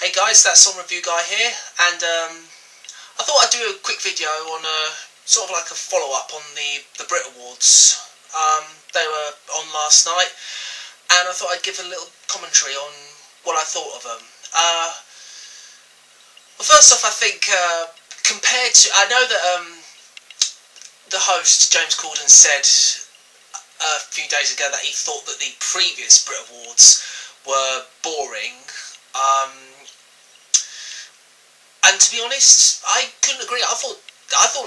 Hey guys, That Song Review Guy here, and I thought I'd do a quick video on sort of like a follow-up on the BRIT Awards. They were on last night, and I thought I'd give a little commentary on what I thought of them. Well, first off, I think compared to, I know that the host, James Corden, said a few days ago that he thought that the previous BRIT Awards were boring. And to be honest, I couldn't agree. I thought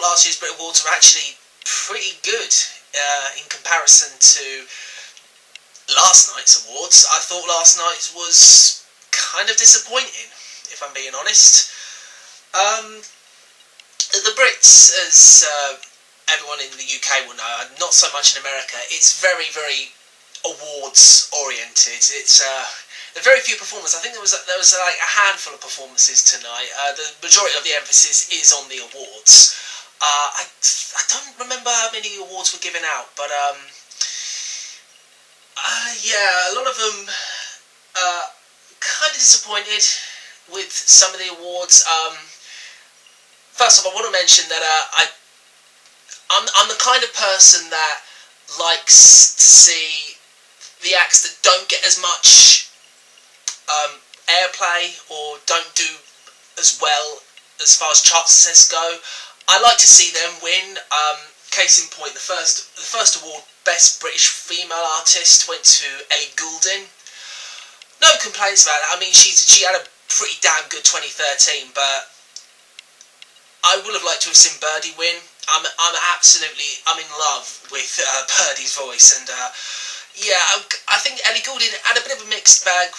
last year's BRIT Awards were actually pretty good in comparison to last night's awards. I thought last night was kind of disappointing, if I'm being honest. The Brits, as everyone in the UK will know, not so much in America, it's very, very awards oriented. It's there are very few performers. I think there was like a handful of performances tonight. The majority of the emphasis is on the awards. I don't remember how many awards were given out, but yeah, a lot of them kind of disappointed with some of the awards. First off, I want to mention that I'm the kind of person that likes to see the acts that don't get as much airplay or don't do as well as far as chart success go. I like to see them win. Case in point, the first award, Best British Female Artist, went to Ellie Goulding. No complaints about that. I mean, she had a pretty damn good 2013, but I would have liked to have seen Birdie win. I'm in love with Birdie's voice, and yeah, I think Ellie Goulding had a bit of a mixed bag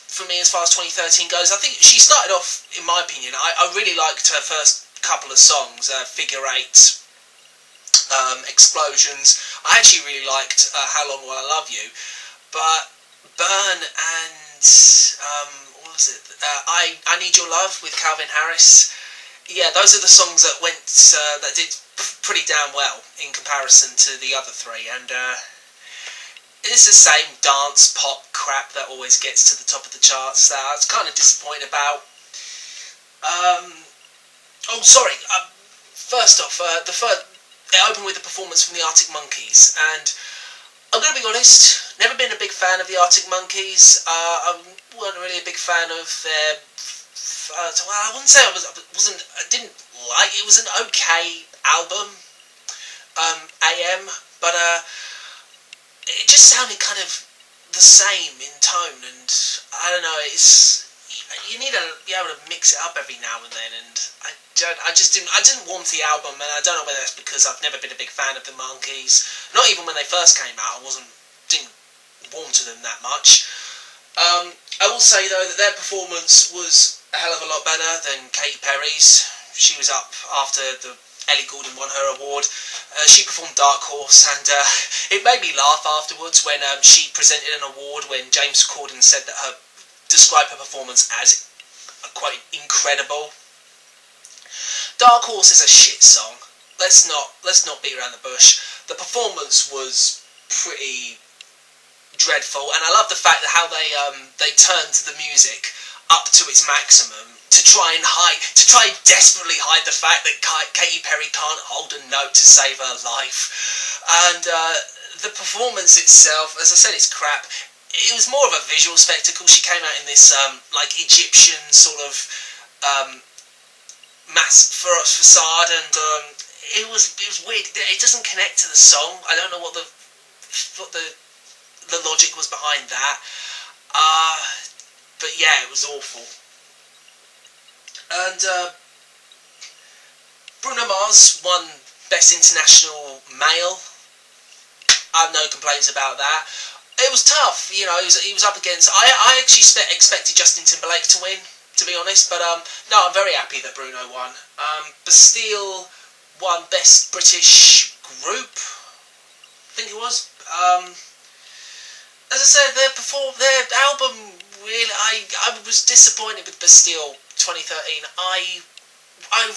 for me as far as 2013 goes. I think she started off, in my opinion, I really liked her first couple of songs, Figure Eight, Explosions. I actually really liked How Long Will I Love You, but Burn and what was it? I Need Your Love with Calvin Harris. Yeah, those are the songs that that did pretty damn well in comparison to the other three, and it's the same dance pop crap that always gets to the top of the charts that I was kind of disappointed about. Oh, sorry. First off, it opened with a performance from the Arctic Monkeys, and I'm going to be honest, never been a big fan of the Arctic Monkeys. I wasn't really a big fan of their. Well, I wouldn't say I didn't like it. It was an okay album, AM, but it just sounded kind of the same in tone, and I don't know. You need to be able to mix it up every now and then, and I didn't warm to the album, and I don't know whether that's because I've never been a big fan of the Monkees. Not even when they first came out, didn't warm to them that much. I will say though that their performance was a hell of a lot better than Katy Perry's. She was up after Ellie Goulding won her award. She performed Dark Horse, and it made me laugh afterwards when she presented an award when James Corden said that described her performance as quite incredible. Dark Horse is a shit song. Let's not beat around the bush. The performance was pretty dreadful, and I love the fact that how they turned the music up to its maximum to try desperately hide the fact that Katy Perry can't hold a note to save her life. And the performance itself, as I said, it's crap. It was more of a visual spectacle. She came out in this like Egyptian sort of facade, and it was weird. It doesn't connect to the song. I don't know what the logic was behind that. But yeah, it was awful. And Bruno Mars won Best International Male. I have no complaints about that. It was tough, you know. He was up against. I actually expected Justin Timberlake to win, to be honest. But no, I'm very happy that Bruno won. Bastille won Best British Group, I think it was. As I said, their album really. I was disappointed with Bastille 2013. I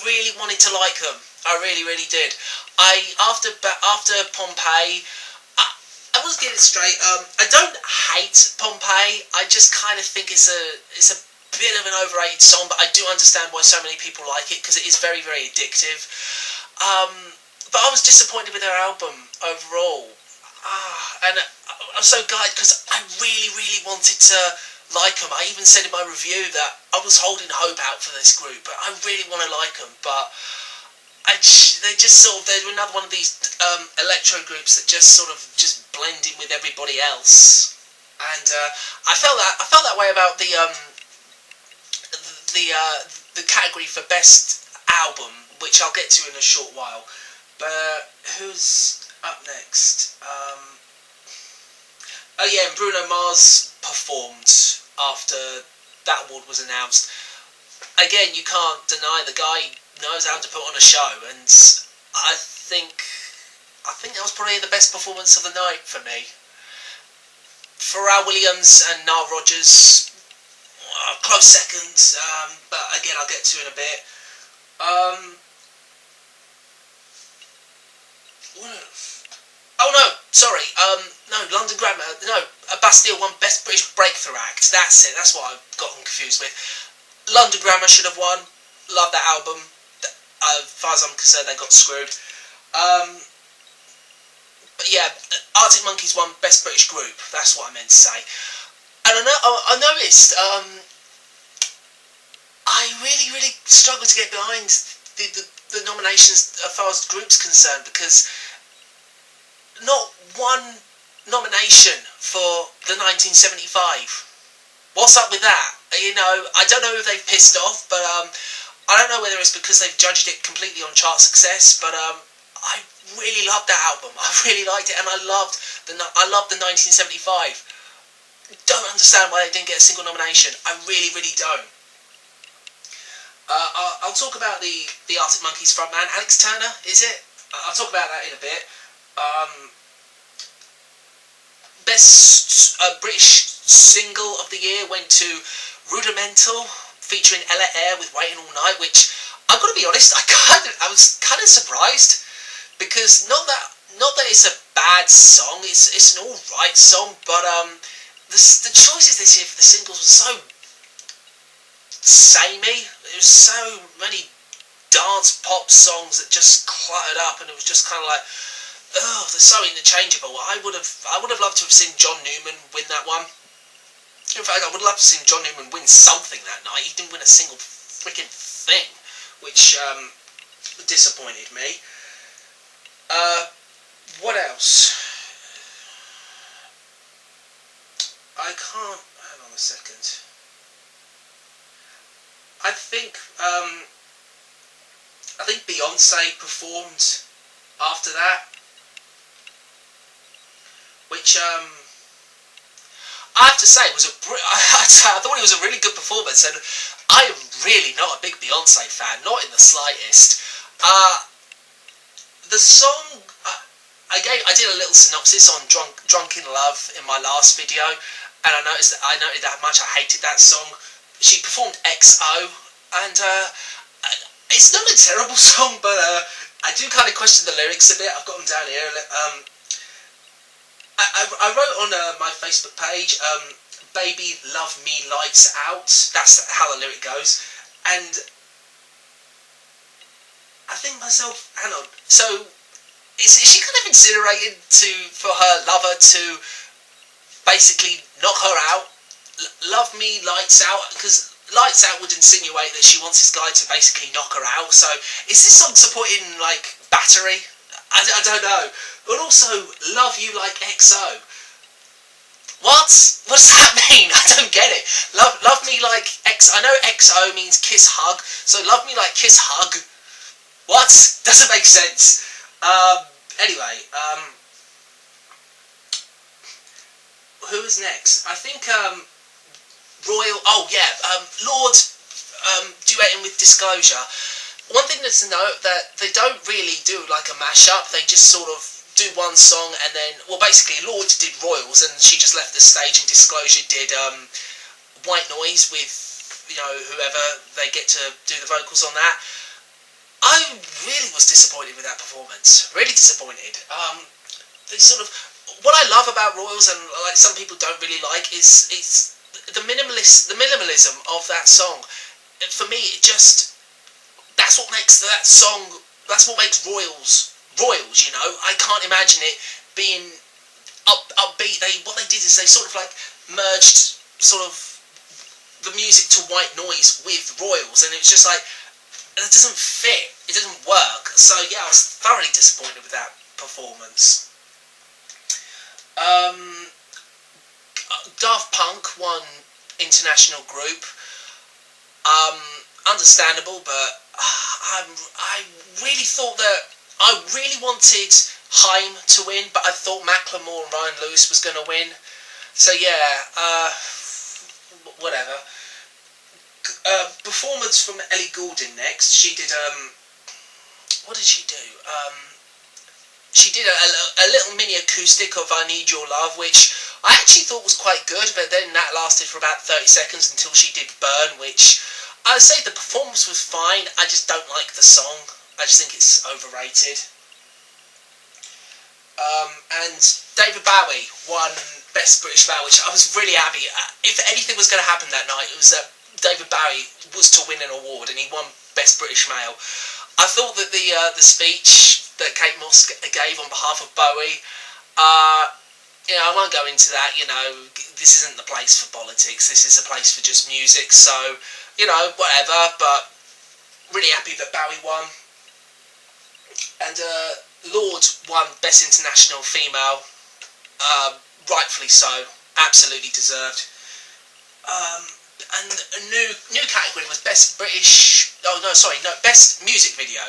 really wanted to like them. I really, really did. After Pompeii, I was getting it straight. I don't hate Pompeii. I just kind of think it's a bit of an overrated song, but I do understand why so many people like it, because it is very, very addictive. But I was disappointed with their album overall. And I'm so gutted, because I really, really wanted to like them. I even said in my review that I was holding hope out for this group, but I really want to like them. But they were another one of these electro groups that just sort of just blend in with everybody else. And I felt that way about the category for best album, which I'll get to in a short while. But who's up next? Oh yeah, and Bruno Mars performed after that award was announced. Again, you can't deny the guy knows how to put on a show, and I think that was probably the best performance of the night for me. Pharrell Williams and Nile Rodgers, close second, but again I'll get to in a bit. What else? Oh no, sorry. No, London Grammar. No, Bastille won Best British Breakthrough Act. That's it. That's what I've gotten confused with. London Grammar should have won. Love that album. As far as I'm concerned, they got screwed. But yeah, Arctic Monkeys won Best British Group. That's what I meant to say. And I noticed. I really, really struggled to get behind the nominations as far as the group's concerned, because not one nomination for the 1975. What's up with that? You know, I don't know if they've pissed off, but I don't know whether it's because they've judged it completely on chart success, but I really loved that album. I really liked it, and I loved the 1975. Don't understand why they didn't get a single nomination. I really, really don't. I'll talk about the Arctic Monkeys frontman, Alex Turner, is it? I'll talk about that in a bit. Best British single of the year went to Rudimental, featuring Ella Eyre with Waiting All Night, which I've got to be honest, I was kind of surprised, because not that it's a bad song, it's an alright song, but the choices this year for the singles were so samey. There was so many dance pop songs that just cluttered up, and it was just kind of like, oh, they're so interchangeable. I would have loved to have seen John Newman win that one. In fact, I would love to have seen John Newman win something that night. He didn't win a single freaking thing, which disappointed me. What else? I can't. Hang on a second. I think Beyonce performed after that, which I have to say was I thought it was a really good performance, and I am really not a big Beyonce fan, not in the slightest. The song I did a little synopsis on Drunk in Love in my last video, and I noted how much I hated that song. She performed XO, and it's not a terrible song, but I do kind of question the lyrics a bit. I've got them down here. I wrote on my Facebook page, "Baby Love Me Lights Out." That's how the lyric goes, and I think myself, hang on. So is she kind of insinuating for her lover to basically knock her out? Love Me Lights Out, because Lights Out would insinuate that she wants this guy to basically knock her out. So is this song supporting like battery? I don't know. But also, Love You Like XO. What does that mean? I don't get it. Love me like X. I know XO means kiss hug. So love me like kiss hug. What? Doesn't make sense. Anyway. Who is next? I think Royal. Oh yeah. Lord duetting with Disclosure. One thing that's to note that they don't really do like a mashup. They just sort of do one song and then, well, basically Lord did Royals and she just left the stage, and Disclosure did White Noise with, you know, whoever they get to do the vocals on that. I really was disappointed with that performance. Really disappointed. They sort of, what I love about Royals, and like some people don't really like, is the minimalism of that song, for me, that's what makes that song. That's what makes Royals. You know, I can't imagine it being upbeat. What they did is they sort of like merged sort of the music to white noise with Royals, and it was just like, it doesn't fit. It doesn't work. So yeah, I was thoroughly disappointed with that performance. Daft Punk won International Group. Understandable, but I really thought that I really wanted Haim to win, but I thought Macklemore and Ryan Lewis was going to win. So yeah, whatever. Performance from Ellie Goulding next. She did what did she do? She did a little mini acoustic of I Need Your Love, which I actually thought was quite good, but then that lasted for about 30 seconds until she did Burn, which I'd say the performance was fine. I just don't like the song. I just think it's overrated. And David Bowie won Best British Male, which I was really happy. If anything was going to happen that night, it was that David Bowie was to win an award, and he won Best British Male. I thought that the speech that Kate Moss gave on behalf of Bowie, you know, I won't go into that. You know, this isn't the place for politics. This is a place for just music. So, you know, whatever. But really happy that Bowie won. And Lorde won Best International Female. Rightfully so. Absolutely deserved. And a new category was Best British. Best Music Video,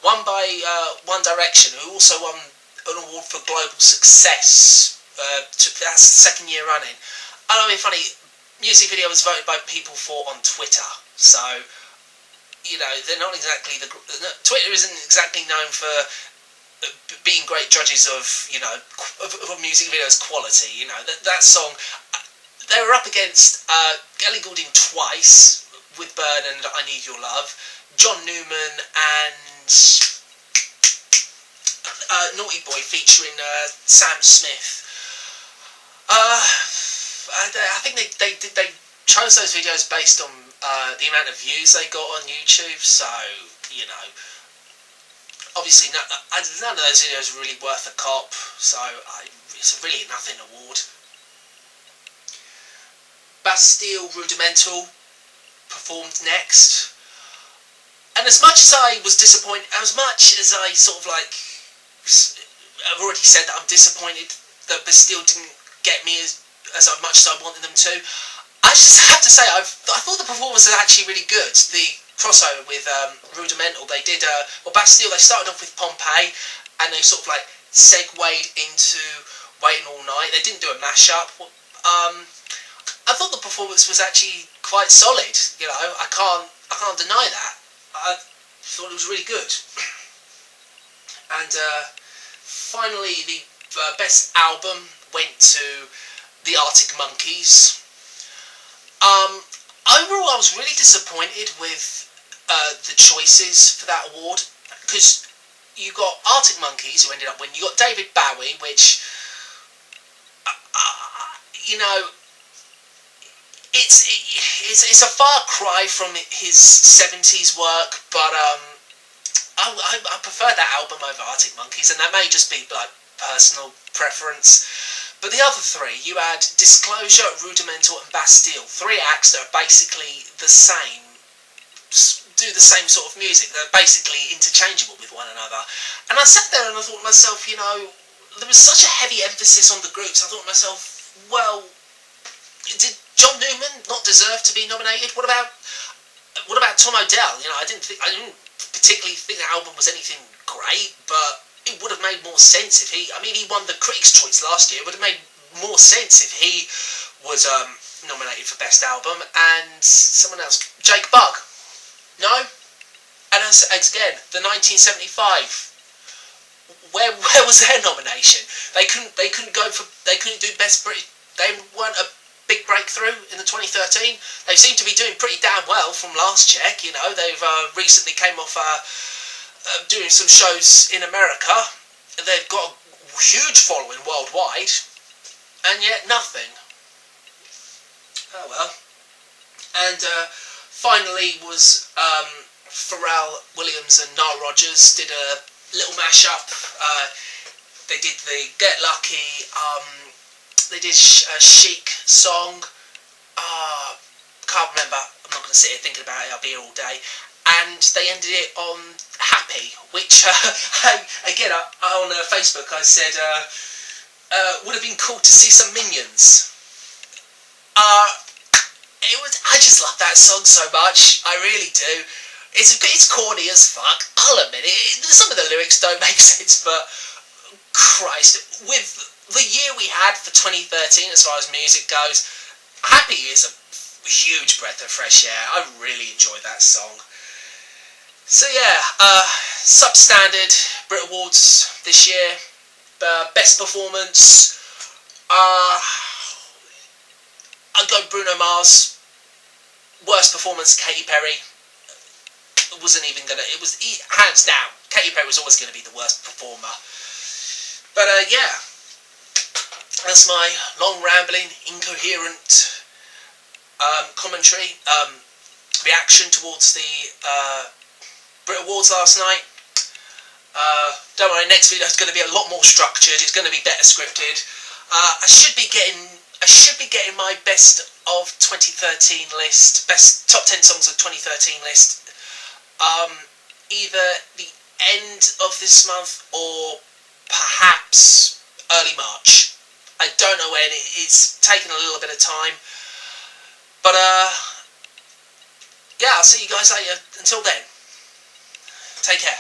won by One Direction, who also won an award for global success. That's the second year running. I mean, funny, music video was voted by people on Twitter, so you know they're not exactly Twitter isn't exactly known for being great judges of of music videos quality. You know that song. They were up against Ellie Goulding twice with Burn and I Need Your Love, John Newman and Naughty Boy featuring Sam Smith. I think they chose those videos based on the amount of views they got on YouTube. So you know, obviously none of those videos are really worth a cop. So it's really a nothing award. Bastille Rudimental performed next, and as much as I was disappointed, as much as I sort of like, I've already said that I'm disappointed that Bastille didn't get me as much as I wanted them to. I just have to say I thought the performance was actually really good. The crossover with Rudimental, they did Bastille. They started off with Pompeii, and they sort of like segued into Waiting All Night. They didn't do a mashup. I thought the performance was actually quite solid. You know, I can't deny that. I thought it was really good. And finally, the best album went to the Arctic Monkeys. Overall, I was really disappointed with the choices for that award, because you got Arctic Monkeys, who ended up winning. You got David Bowie, which you know. It's a far cry from his 70s work, but I prefer that album over Arctic Monkeys, and that may just be like personal preference. But the other three, you had Disclosure, Rudimental, and Bastille, three acts that are basically the same, do the same sort of music. They're basically interchangeable with one another. And I sat there and I thought to myself, you know, there was such a heavy emphasis on the groups. I thought to myself, well, did John Newman not deserve to be nominated? What about Tom Odell? You know, I didn't particularly think the album was anything great, but it would have made more sense if he won the Critics' Choice last year. It would have made more sense if he was nominated for Best Album. And someone else, Jake Bugg, no. And again, the 1975. Where was their nomination? They couldn't do Best British. They weren't a big breakthrough in the 2013. They seem to be doing pretty damn well from last check. You know, they've recently came off doing some shows in America. They've got a huge following worldwide, and yet nothing. Oh well. And finally was Pharrell Williams and Nile Rodgers did a little mashup. They did the Get Lucky. They did a Chic song. Can't remember. I'm not going to sit here thinking about it. I'll be here all day. And they ended it on Happy, which again on Facebook I said would have been cool to see some Minions. I just love that song so much. I really do. It's corny as fuck. I'll admit it. Some of the lyrics don't make sense, but Christ, with the year we had for 2013 as far as music goes, Happy is a huge breath of fresh air. I really enjoyed that song. So yeah, substandard BRIT Awards this year. Best performance. I'd go Bruno Mars. Worst performance, Katy Perry. It wasn't even gonna. It was hands down. Katy Perry was always going to be the worst performer. But yeah, that's my long rambling, incoherent commentary, reaction towards the BRIT Awards last night. Don't worry, next video is going to be a lot more structured. It's going to be better scripted. I should be getting my best of 2013 list, best top 10 songs of 2013 list, either the end of this month or perhaps early March. I don't know when. It's taken a little bit of time, but yeah, I'll see you guys later. Until then, take care.